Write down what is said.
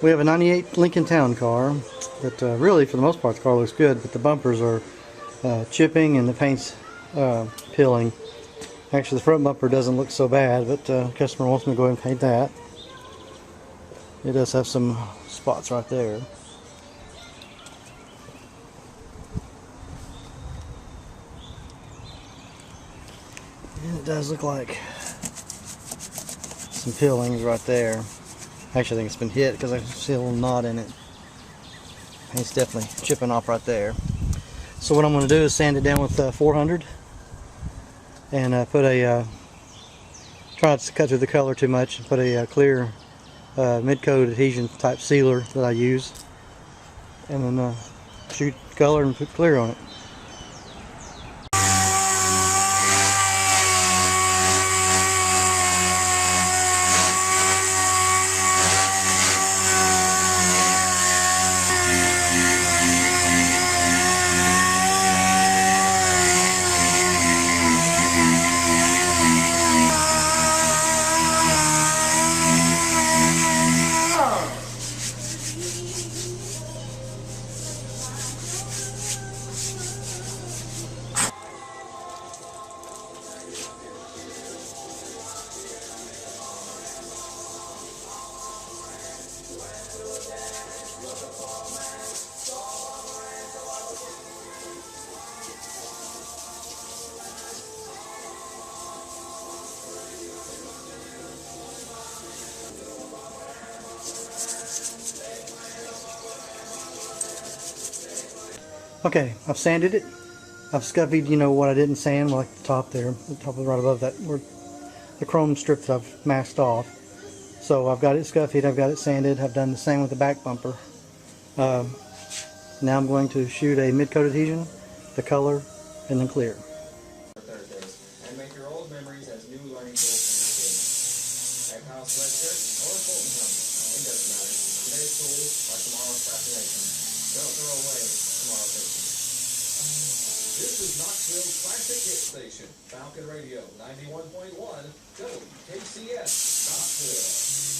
We have a 98 Lincoln Town car that really, for the most part, the car looks good, but the bumpers are chipping and the paint's peeling. Actually, the front bumper doesn't look so bad, but the customer wants me to go ahead and paint that. It does have some spots right there. And it does look like some peelings right there. Actually, I think it's been hit because I see a little knot in it. Paint's definitely chipping off right there. So what I'm going to do is sand it down with 400 and put a try not to cut through the color too much, and put a clear midcoat adhesion type sealer that I use, and then shoot color and put clear on it. Okay, I've sanded it. I've scuffied, you know, what I didn't sand, like the top there, the top right above that, where the chrome strip that I've masked off. So I've got it scuffied, I've got it sanded. I've done the same with the back bumper. Now I'm going to shoot a midcoat adhesion, the color, and then clear. And make your old memories as new learning tools for your kids. Egghouse sweatshirt or Fulton helmet. It doesn't matter. Today's tools are tomorrow's fascination. Don't throw away tomorrow's fixing. This is Knoxville's classic hit station, Falcon Radio 91.1 WKCS Knoxville.